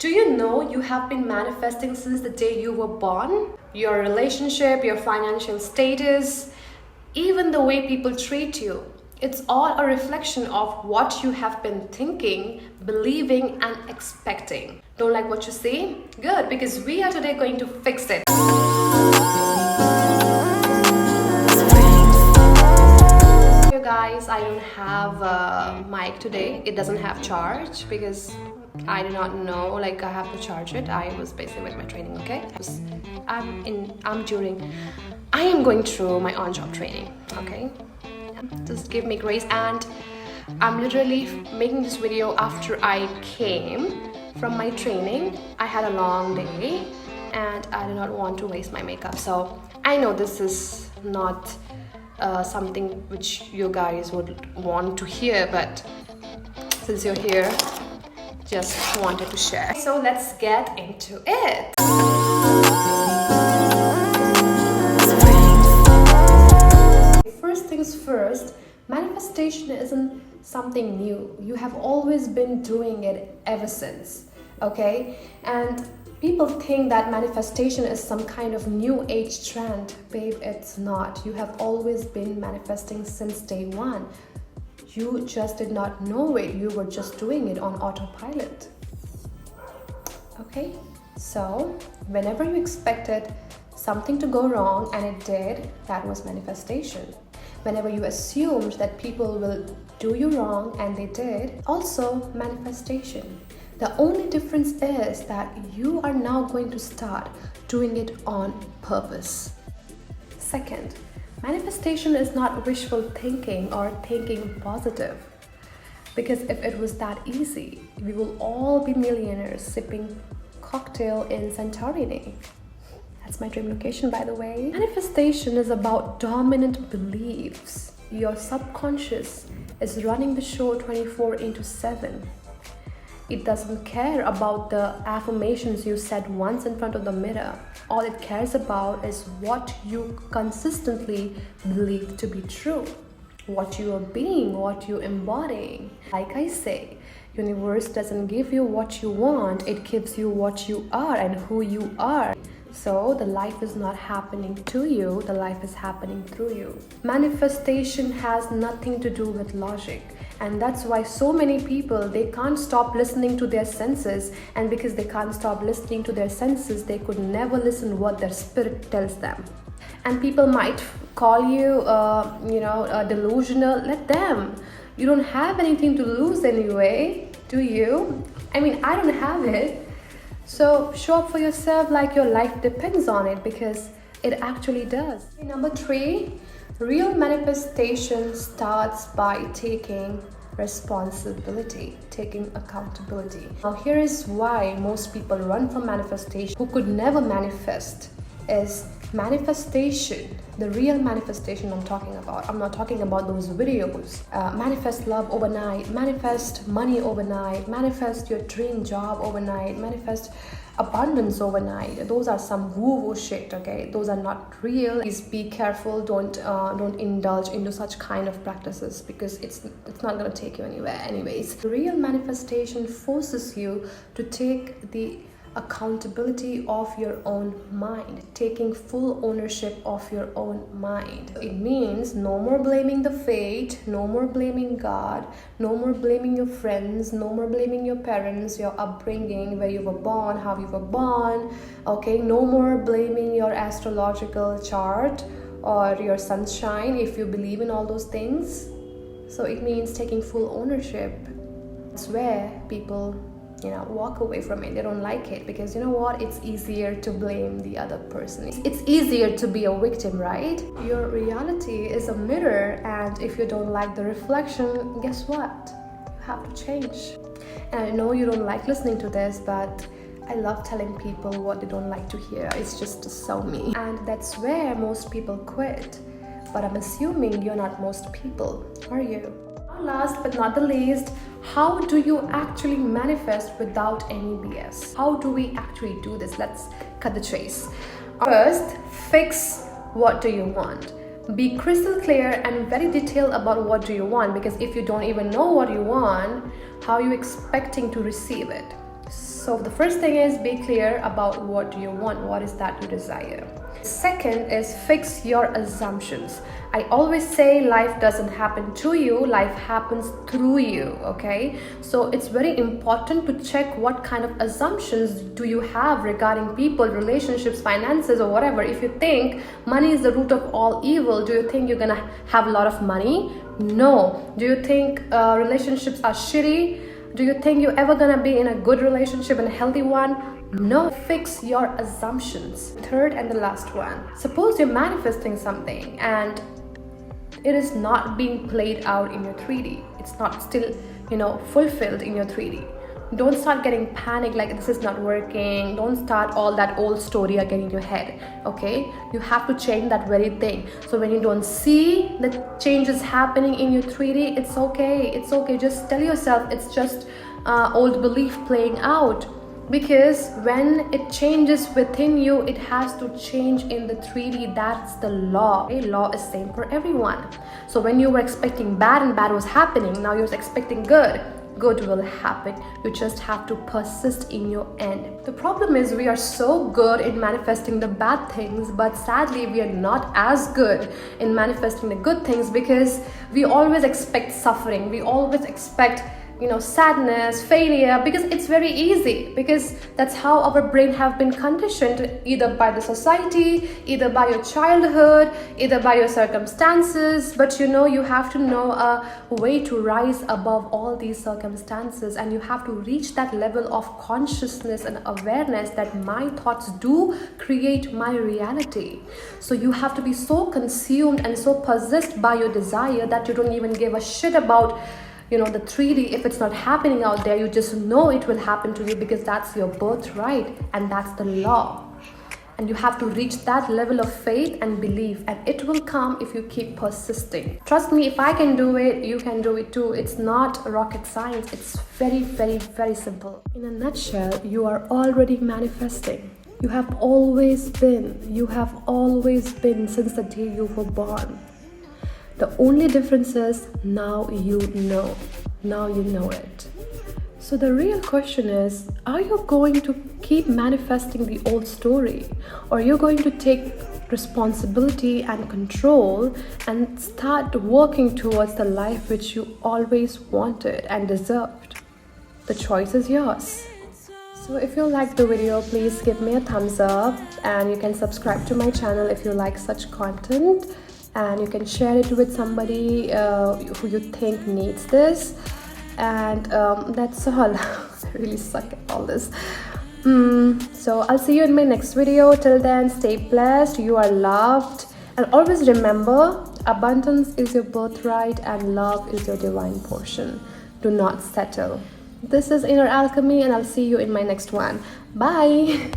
Do you know you have been manifesting since the day you were born? Your relationship, your financial status, even the way people treat you. It's all a reflection of what you have been thinking, believing, and expecting. Don't like what you see? Good, because we are today going to fix it. You guys, I don't have a mic today. It doesn't have charge because I did not know I have to charge it. I was busy with my training, okay? I am going through my on-job training, okay? Just give me grace, and I'm literally making this video after I came from my training. I had a long day and I did not want to waste my makeup. So I know this is not something which you guys would want to hear, but since you're here, just wanted to share. So let's get into it. First things first, manifestation isn't something new. You have always been doing it ever since, okay? And people think that manifestation is some kind of new age trend. Babe, it's not. You have always been manifesting since day one. You just did not know it. You were just doing it on autopilot. Okay? So, whenever you expected something to go wrong and it did, that was manifestation. Whenever you assumed that people will do you wrong and they did, also manifestation. The only difference is that you are now going to start doing it on purpose. Second, manifestation is not wishful thinking or thinking positive. Because if it was that easy, we will all be millionaires sipping cocktail in Santorini. That's my dream location, by the way. Manifestation is about dominant beliefs. Your subconscious is running the show 24/7. It doesn't care about the affirmations you said once in front of the mirror. All it cares about is what you consistently believe to be true. What you are being, what you're embodying. Like I say, universe doesn't give you what you want, it gives you what you are and who you are. So the life is not happening to you, the life is happening through you. Manifestation has nothing to do with logic. And that's why so many people, they can't stop listening to their senses. And because they can't stop listening to their senses, they could never listen what their spirit tells them. And people might call you, delusional. Let them. You don't have anything to lose anyway, do you? I mean, I don't have it. So show up for yourself like your life depends on it, because it actually does. Number 3, real manifestation starts by taking responsibility, taking accountability. Now here is why most people run from manifestation who could never manifest. Is manifestation, the real manifestation I'm talking about. I'm not talking about those videos. Manifest love overnight, manifest money overnight, manifest your dream job overnight, manifest abundance overnight. Those are some woo-woo shit, okay? Those are not real. Please be careful. Don't indulge into such kind of practices, because it's not gonna take you anywhere anyways. The real manifestation forces you to take the accountability of your own mind, taking full ownership of your own mind. It means no more blaming the fate, no more blaming God, no more blaming your friends, no more blaming your parents, your upbringing, where you were born, how you were born, okay? No more blaming your astrological chart or your sunshine if you believe in all those things. So it means taking full ownership. It's where people walk away from it. They don't like it because you know what? It's easier to blame the other person. It's easier to be a victim, right? Your reality is a mirror, and if you don't like the reflection, guess what? You have to change. And I know you don't like listening to this, but I love telling people what they don't like to hear. It's just so me. And that's where most people quit. But I'm assuming you're not most people, are you? Last but not the least, how do you actually manifest without any BS? How do we actually do this? Let's cut the chase. First, fix what do you want. Be crystal clear and very detailed about what do you want, because if you don't even know what you want, how are you expecting to receive it? So So the first thing is be clear about what do you want, what is that you desire. Second is fix your assumptions. I always say life doesn't happen to you, life happens through you, okay? So it's very important to check what kind of assumptions do you have regarding people, relationships, finances, or whatever. If you think money is the root of all evil, do you think you're gonna have a lot of money? No. Do you think relationships are shitty? Do you think you're ever gonna be in a good relationship and a healthy one? No. Fix your assumptions. Third and the last one. Suppose you're manifesting something and it is not being played out in your 3D. It's not still, fulfilled in your 3D. Don't start getting panicked like this is not working. Don't start all that old story again in your head, okay? You have to change that very thing. So when you don't see the changes happening in your 3D, it's okay. It's okay. Just tell yourself it's just old belief playing out. Because when it changes within you, it has to change in the 3D. That's the law. A law is same for everyone. So when you were expecting bad and bad was happening, now you're expecting good. Good will happen. You just have to persist in your end. The problem is we are so good in manifesting the bad things, but sadly we are not as good in manifesting the good things because we always expect suffering. We always expect sadness, failure, because it's very easy, because that's how our brain have been conditioned, either by the society, either by your childhood, either by your circumstances. But you have to know a way to rise above all these circumstances, and you have to reach that level of consciousness and awareness that my thoughts do create my reality. So you have to be so consumed and so possessed by your desire that you don't even give a shit about the 3D. If it's not happening out there, you just know it will happen to you because that's your birthright and that's the law. And you have to reach that level of faith and belief, and it will come if you keep persisting. Trust me, if I can do it, you can do it too. It's not rocket science. It's very, very, very simple. In a nutshell, you are already manifesting. You have always been. You have always been since the day you were born. The only difference is now you know. Now you know it. So the real question is, are you going to keep manifesting the old story? Or are you going to take responsibility and control and start working towards the life which you always wanted and deserved? The choice is yours. So if you liked the video, please give me a thumbs up, and you can subscribe to my channel if you like such content. And you can share it with somebody who you think needs this. And that's all. I really suck at all this. So I'll see you in my next video. Till then, stay blessed. You are loved. And always remember, abundance is your birthright and love is your divine portion. Do not settle. This is Inner Alchemy, and I'll see you in my next one. Bye.